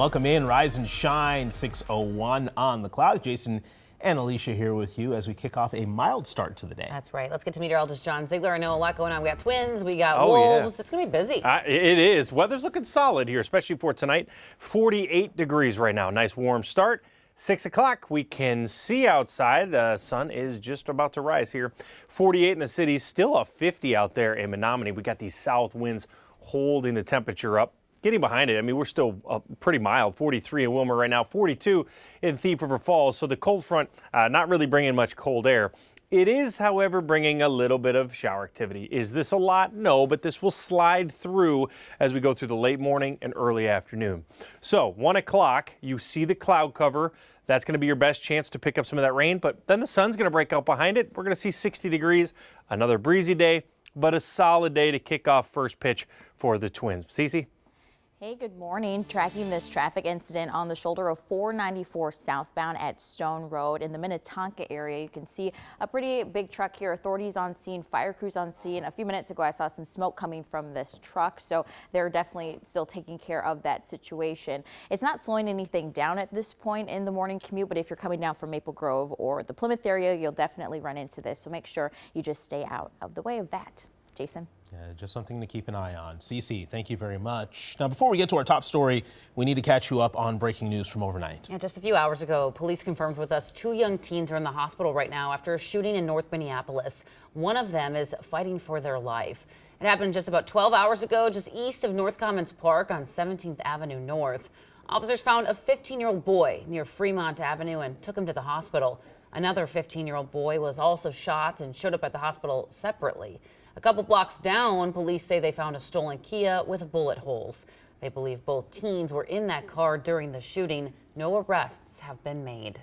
Welcome in, Rise and Shine, 6:01 on the clock. Jason and Alicia here with you as we kick off a mild start to the day. That's right. Let's get to meteorologist John Ziegler. I know a lot going on. We got Twins, we got Wolves. Yeah. It's going to be busy. It is. Weather's looking solid here, especially for tonight. 48 degrees right now. Nice warm start. 6 o'clock, we can see outside. The sun is just about to rise here. 48 in the city, still a 50 out there in Menominee. We got these south winds holding the temperature up. Getting behind it, I mean, we're still pretty mild. 43 in Wilmer right now, 42 in Thief River Falls. So the cold front not really bringing much cold air. It is, however, bringing a little bit of shower activity. Is this a lot? No, but this will slide through as we go through the late morning and early afternoon. So 1 o'clock, you see the cloud cover. That's going to be your best chance to pick up some of that rain, but then the sun's going to break out behind it. We're going to see 60 degrees, another breezy day, but a solid day to kick off first pitch for the Twins. Cece? Hey, good morning. Tracking this traffic incident on the shoulder of 494 southbound at Stone Road in the Minnetonka area. You can see a pretty big truck here. Authorities on scene, fire crews on scene. A few minutes ago, I saw some smoke coming from this truck, so they're definitely still taking care of that situation. It's not slowing anything down at this point in the morning commute, but if you're coming down from Maple Grove or the Plymouth area, you'll definitely run into this, so make sure you just stay out of the way of that. Jason? Just something to keep an eye on. Cece, thank you very much. Now, before we get to our top story, we need to catch you up on breaking news from overnight. Yeah, just a few hours ago, police confirmed with us 2 young teens are in the hospital right now after a shooting in North Minneapolis. One of them is fighting for their life. It happened just about 12 hours ago, just east of North Commons Park on 17th Avenue North. Officers found a 15-year-old boy near Fremont Avenue and took him to the hospital. Another 15-year-old boy was also shot and showed up at the hospital separately. A couple blocks down, police say they found a stolen Kia with bullet holes. They believe both teens were in that car during the shooting. No arrests have been made.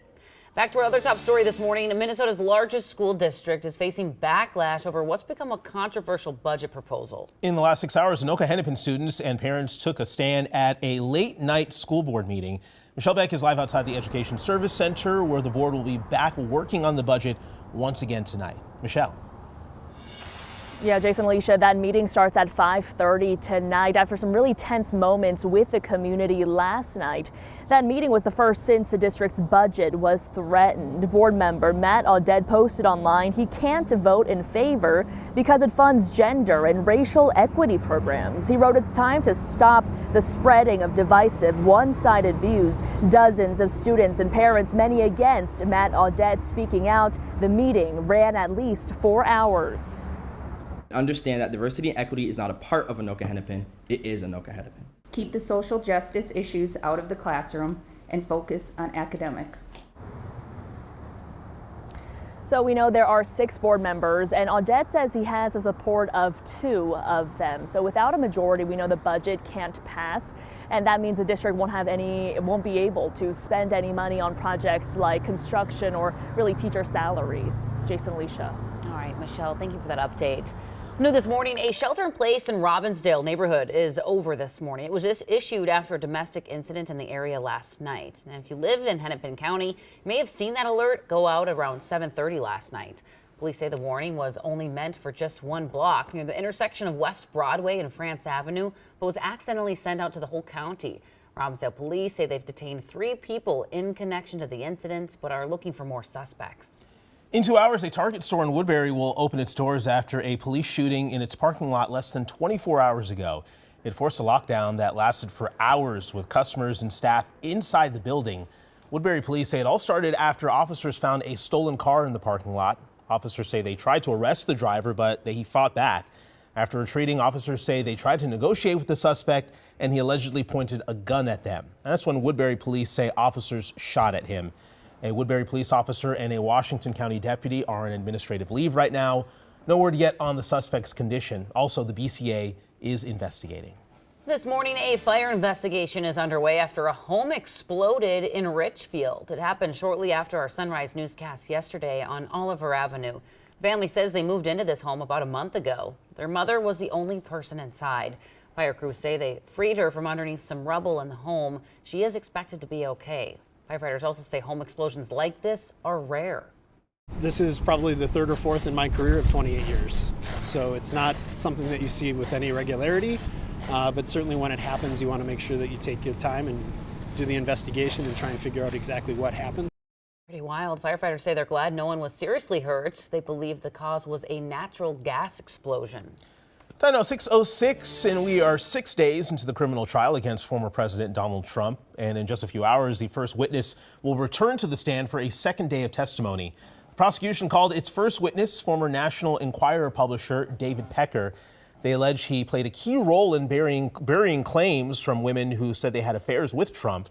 Back to our other top story this morning. Minnesota's largest school district is facing backlash over what's become a controversial budget proposal. In the last 6 hours, Anoka Hennepin students and parents took a stand at a late-night school board meeting. Michelle Beck is live outside the Education Service Center, where the board will be back working on the budget once again tonight. Michelle. Yeah, Jason, Alicia, that meeting starts at 5:30 tonight after some really tense moments with the community last night. That meeting was the first since the district's budget was threatened. Board member Matt Audette posted online he can't vote in favor because it funds gender and racial equity programs. He wrote it's time to stop the spreading of divisive, one-sided views. Dozens of students and parents, many against Matt Audette speaking out. The meeting ran at least 4 hours. Understand that diversity and equity is not a part of Anoka Hennepin, it is Anoka Hennepin. Keep the social justice issues out of the classroom and focus on academics. So we know there are 6 board members, and Audette says he has the support of 2 of them. So without a majority, we know the budget can't pass, and that means the district won't be able to spend any money on projects like construction or really teacher salaries. Jason, Alicia. All right, Michelle, thank you for that update. New this morning, a shelter-in-place in Robbinsdale neighborhood is over this morning. It was just issued after a domestic incident in the area last night. And if you live in Hennepin County, you may have seen that alert go out around 7:30 last night. Police say the warning was only meant for just 1 block near the intersection of West Broadway and France Avenue, but was accidentally sent out to the whole county. Robbinsdale police say they've detained 3 people in connection to the incident, but are looking for more suspects. In 2 hours, a Target store in Woodbury will open its doors after a police shooting in its parking lot less than 24 hours ago. It forced a lockdown that lasted for hours with customers and staff inside the building. Woodbury police say it all started after officers found a stolen car in the parking lot. Officers say they tried to arrest the driver, but he fought back. After retreating, officers say they tried to negotiate with the suspect, and he allegedly pointed a gun at them. And that's when Woodbury police say officers shot at him. A Woodbury police officer and a Washington County deputy are on administrative leave right now. No word yet on the suspect's condition. Also, the BCA is investigating. This morning, a fire investigation is underway after a home exploded in Richfield. It happened shortly after our Sunrise newscast yesterday on Oliver Avenue. Family says they moved into this home about a month ago. Their mother was the only person inside. Fire crews say they freed her from underneath some rubble in the home. She is expected to be okay. Firefighters also say home explosions like this are rare. This is probably the 3rd or 4th in my career of 28 years. So it's not something that you see with any regularity, but certainly when it happens, you want to make sure that you take your time and do the investigation and try and figure out exactly what happened. Pretty wild. Firefighters say they're glad no one was seriously hurt. They believe the cause was a natural gas explosion. Time now 6:06, and we are 6 days into the criminal trial against former President Donald Trump. And in just a few hours, the first witness will return to the stand for a second day of testimony. The prosecution called its first witness former National Enquirer publisher David Pecker. They allege he played a key role in burying claims from women who said they had affairs with Trump.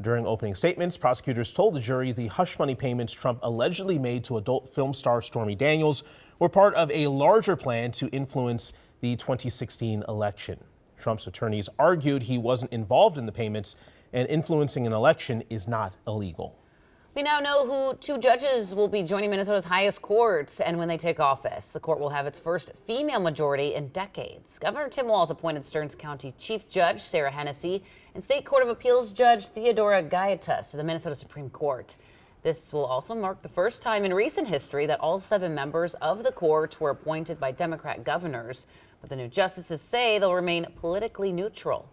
During opening statements, prosecutors told the jury the hush money payments Trump allegedly made to adult film star Stormy Daniels were part of a larger plan to influence the 2016 election. Trump's attorneys argued he wasn't involved in the payments, and influencing an election is not illegal. We now know who 2 judges will be joining Minnesota's highest court, and when they take office, the court will have its first female majority in decades. Governor Tim Walz appointed Stearns County Chief Judge Sarah Hennessy and State Court of Appeals Judge Theodora Gaitas to the Minnesota Supreme Court. This will also mark the first time in recent history that all 7 members of the court were appointed by Democrat governors, but the new justices say they'll remain politically neutral.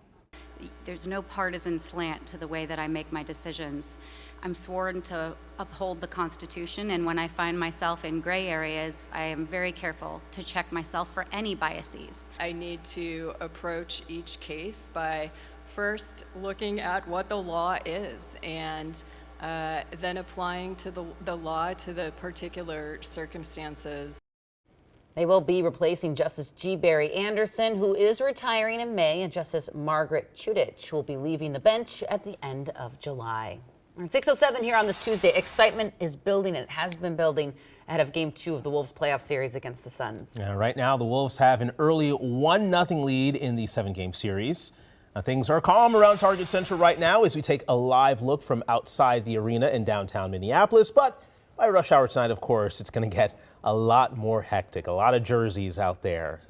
There's no partisan slant to the way that I make my decisions. I'm sworn to uphold the Constitution, and when I find myself in gray areas, I am very careful to check myself for any biases. I need to approach each case by first looking at what the law is and then applying to the law to the particular circumstances. They will be replacing Justice G. Barry Anderson, who is retiring in May, and Justice Margaret Chudich will be leaving the bench at the end of July. All right, 6:07 here on this Tuesday. Excitement is building, and it has been building ahead of Game 2 of the Wolves playoff series against the Suns. Right now, the Wolves have an early 1-0 lead in the 7-game series. Things are calm around Target Center right now as we take a live look from outside the arena in downtown Minneapolis. But by rush hour tonight, of course, it's going to get a lot more hectic. A lot of jerseys out there.